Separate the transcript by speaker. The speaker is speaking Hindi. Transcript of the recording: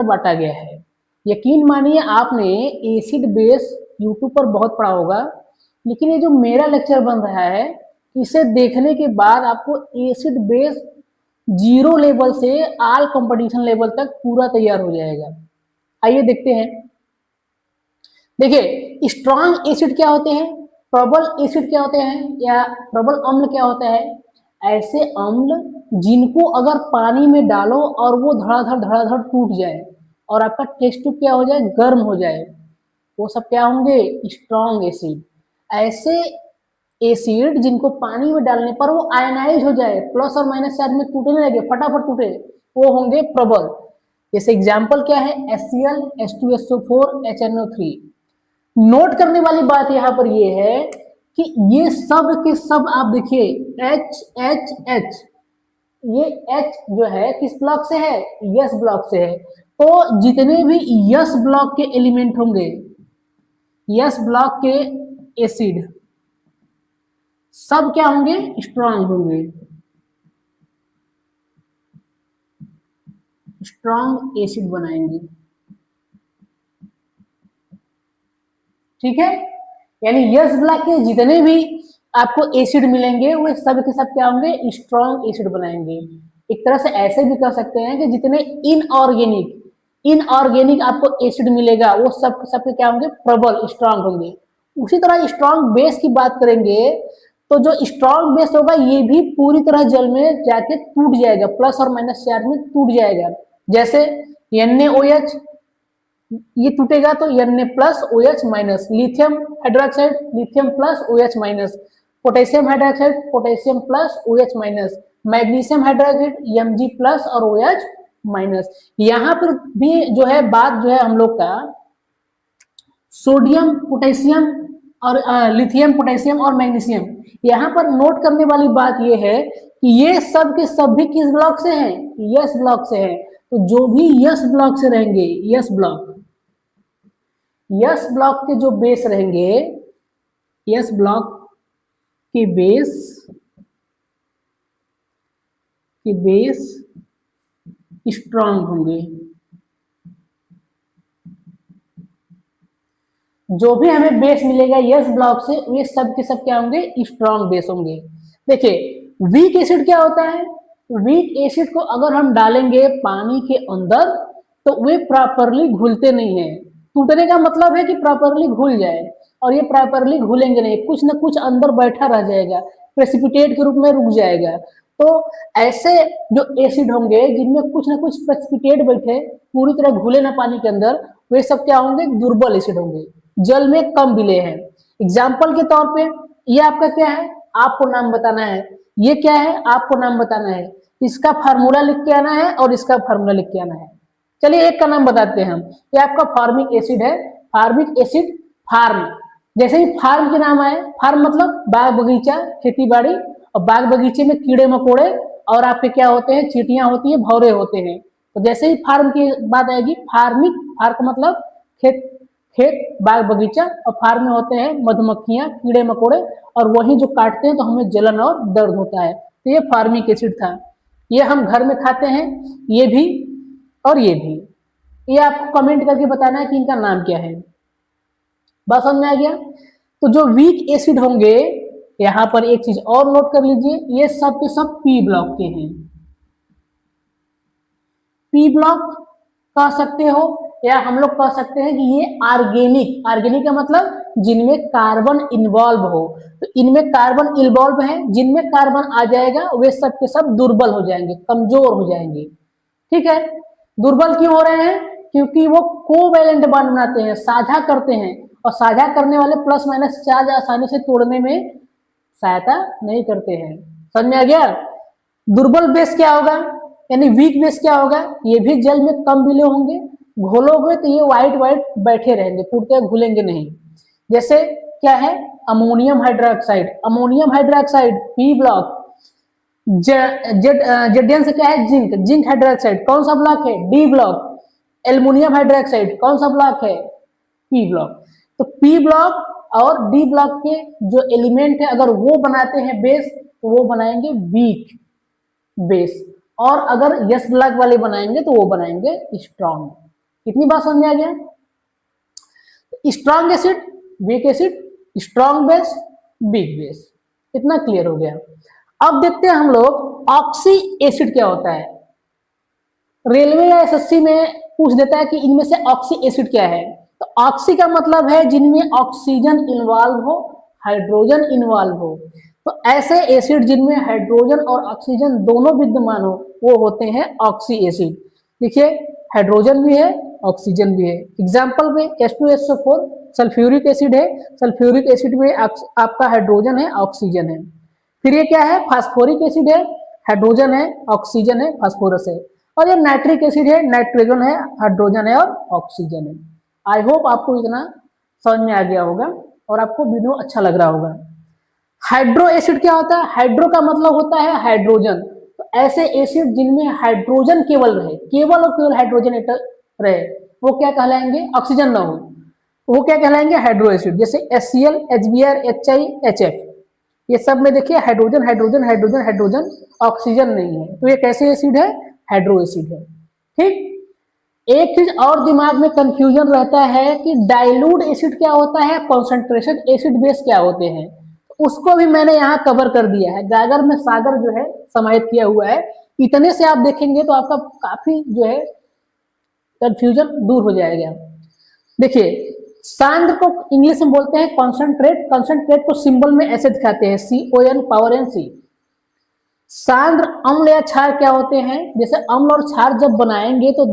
Speaker 1: बांटा गया है। यकीन मानिए आपने एसिड बेस यूट्यूब पर बहुत पढ़ा होगा, लेकिन ये जो मेरा लेक्चर बन रहा है, इसे देखने के बाद आपको एसिड बेस जीरो लेवल से ऑल कंपटीशन लेवल तक पूरा तैयार हो जाएगा। आइए देखते हैं। देखिए स्ट्रॉन्ग एसिड क्या होते हैं, प्रबल एसिड क्या होते हैं, या प्रबल अम्ल क्या होता है? ऐसे अम्ल जिनको अगर पानी में डालो और वो धड़ाधड़ टूट जाए और आपका टेस्ट ट्यूब क्या हो जाए, गर्म हो जाए, वो सब क्या होंगे, स्ट्रॉन्ग एसिड। ऐसे एसिड जिनको पानी में डालने पर वो आयनाइज हो जाए, प्लस और माइनस चार्ज में टूटने लगे, फटाफट टूटे, वो होंगे प्रबल। जैसे एग्जाम्पल क्या है, HCl, H2SO4, HNO3। नोट करने वाली बात यहाँ पर ये है कि ये सब के सब आप देखिए एच एच एच, ये H जो है किस ब्लॉक से है, यस ब्लॉक से है। तो जितने भी यस ब्लॉक के एलिमेंट होंगे, यस ब्लॉक के एसिड, सब क्या होंगे, स्ट्रॉन्ग होंगे, स्ट्रॉन्ग एसिड बनाएंगे। ठीक है, यानी यस ब्लॉक के जितने भी आपको एसिड मिलेंगे वो सब के सब क्या होंगे, स्ट्रॉन्ग एसिड बनाएंगे। एक तरह से ऐसे भी कर सकते हैं कि जितने इनऑर्गेनिक आपको एसिड मिलेगा वो सब सबके क्या होंगे, प्रबल, स्ट्रॉन्ग होंगे। उसी तरह स्ट्रॉन्ग बेस की बात करेंगे तो जो स्ट्रॉन्ग बेस होगा ये भी पूरी तरह जल में जाके टूट जाएगा, प्लस और माइनस चार्ज में टूट जाएगा। जैसे NaOH, ये टूटेगा तो Na plus OH minus, lithium hydroxide, lithium plus OH minus, potassium hydroxide, potassium plus OH minus, magnesium hydroxide, Mg plus और OH माइनस। यहाँ पर भी जो है बात जो है हम लोग का सोडियम, पोटेशियम और लिथियम, पोटेशियम और मैग्नीशियम, यहाँ पर नोट करने वाली बात ये है कि ये सब के सब भी किस ब्लॉक से हैं, यस ब्लॉक से हैं। तो जो भी यस ब्लॉक से रहेंगे, यस ब्लॉक के जो बेस रहेंगे, यस ब्लॉक के बेस स्ट्रॉन्ग होंगे। जो भी हमें बेस मिलेगा यस ब्लॉक से, वे सब के सब क्या होंगे, स्ट्रॉन्ग बेस होंगे। देखिए वीक एसिड क्या होता है, वीक एसिड को अगर हम डालेंगे पानी के अंदर तो वे प्रॉपरली घुलते नहीं है। टूटने का मतलब है कि प्रॉपरली घुल जाए, और ये प्रॉपरली घुलेंगे नहीं, कुछ ना कुछ अंदर बैठा रह जाएगा, प्रेसिपिटेट के रूप में रुक जाएगा। तो ऐसे जो एसिड होंगे जिनमें कुछ ना कुछ प्रेसिपिटेट बैठे, पूरी तरह घुले ना पानी के अंदर, वे सब क्या होंगे, दुर्बल एसिड होंगे, जल में कम विलेय है। एग्जाम्पल के तौर पे ये आपका क्या है, आपको नाम बताना है, ये क्या है आपको नाम बताना है, इसका फार्मूला लिख के आना है और इसका फार्मूला लिख के आना है। चलिए एक का नाम बताते हैं हम, ये आपका फार्मिक एसिड है, फार्मिक एसिड, फार्म। जैसे ही फार्म के नाम आए, फार्म मतलब बाग बगीचा, खेती बाड़ी, और बाग बगीचे में कीड़े मकोड़े और आपके क्या होते हैं, चींटियां होती है, भौरे होते हैं। तो जैसे ही फार्म की बात आएगी, फार्मिक, फार्म का मतलब खेत बाग बगीचा, और फार्म में होते हैं मधुमक्खियां, कीड़े मकोड़े, और वही जो काटते हैं तो हमें जलन और दर्द होता है। तो ये फार्मिक एसिड था, ये हम घर में खाते हैं, ये भी और ये भी। ये आपको कमेंट करके बताना है कि इनका नाम क्या है। बात समझ में आ गया? तो जो वीक एसिड होंगे, यहां पर एक चीज और नोट कर लीजिए, ये सब के सब पी ब्लॉक के हैं। पी ब्लॉक कह सकते हो, या हम लोग कह सकते हैं कि ये ऑर्गेनिक, ऑर्गेनिक का मतलब जिनमें कार्बन इन्वॉल्व हो। तो इनमें कार्बन इन्वॉल्व है, जिनमें कार्बन आ जाएगा वे सब के सब दुर्बल हो जाएंगे, कमजोर हो जाएंगे। ठीक है, दुर्बल क्यों हो रहे हैं, क्योंकि वो कोवैलेंट बॉन्ड बनाते हैं, साझा करते हैं, और साझा करने वाले प्लस माइनस चार्ज आसानी से तोड़ने में सहायता नहीं करते हैं। समझ में आ गया? दुर्बल बेस क्या होगा, यानी वीक बेस क्या होगा, ये भी जल में कम विलेय होंगे, घोलोगे तो ये व्हाइट व्हाइट बैठे रहेंगे, टूटते घुलेंगे नहीं। जैसे क्या है, ammonium hydroxide, ammonium hydroxide P block. जेडियन से क्या है, जिंक, जिंक हाइड्रोक्साइड कौन सा ब्लॉक है, डी ब्लॉक। एल्युमिनियम हाइड्रोक्साइड कौन सा ब्लॉक है, पी ब्लॉक। तो पी ब्लॉक और डी ब्लॉक के जो एलिमेंट है अगर वो बनाते हैं बेस, तो वो बनाएंगे वीक बेस, और अगर यस ब्लॉक वाले बनाएंगे तो वो बनाएंगे स्ट्रॉन्ग। कितनी बार समझ में आ गया? Strong acid, weak acid, strong base, weak base, इतना क्लियर हो गया। अब देखते हैं हम लोग ऑक्सी एसिड क्या होता है। रेलवे या एसएससी में पूछ देता है कि इनमें से ऑक्सी एसिड क्या है। तो ऑक्सी का मतलब है जिनमें ऑक्सीजन इन्वॉल्व हो, हाइड्रोजन इन्वॉल्व हो। तो ऐसे एसिड जिनमें हाइड्रोजन और ऑक्सीजन दोनों विद्यमान हो वो होते हैं ऑक्सी एसिड। देखिए हाइड्रोजन भी है, ऑक्सीजन भी है। एग्जाम्पल में H2SO4 सल्फ्यूरिक एसिड है, सल्फ्यूरिक एसिड में आपका हाइड्रोजन है, ऑक्सीजन है। फिर ये क्या है? फास्फोरिक एसिड है, हाइड्रोजन है, ऑक्सीजन है, फास्फोरस है। और ये नाइट्रिक एसिड है, नाइट्रोजन है, हाइड्रोजन है और ऑक्सीजन है। आई होप आपको इतना समझ में आ गया होगा और आपको वीडियो अच्छा लग रहा होगा। हाइड्रो एसिड क्या होता है? हाइड्रो का मतलब होता है हाइड्रोजन। तो ऐसे एसिड जिनमें हाइड्रोजन केवल रहे, केवल और केवल हाइड्रोजन एटम रहे, वो क्या कहलाएंगे? ऑक्सीजन ना हो, वो क्या कहलाएंगे? Hydro acid. जैसे HCl, HBr, HI, HF, ये सब में देखिए hydrogen hydrogen hydrogen hydrogen, oxygen नहीं है, तो ये कैसे एसिड है? हाइड्रो एसिड है। ठीक। एक चीज और दिमाग में कंफ्यूजन रहता है कि डाइल्यूट एसिड क्या होता है, कॉन्सेंट्रेशन एसिड बेस क्या होते हैं। उसको भी मैंने यहाँ कवर कर दिया है, गागर में सागर जो है समाहित किया हुआ है। इतने से आप देखेंगे तो आपका काफी जो है कंफ्यूजन दूर हो जाएगा। देखिए सांद्र को इंग्लिश में बोलते हैं कॉन्सेंट्रेट, कॉन्सेंट्रेट को सिंबल में ऐसे दिखाते हैं CON पावर N C। सांद्र अम्ल या क्षार क्या होते हैं? जैसे अम्ल और क्षार जब बनाएंगे तो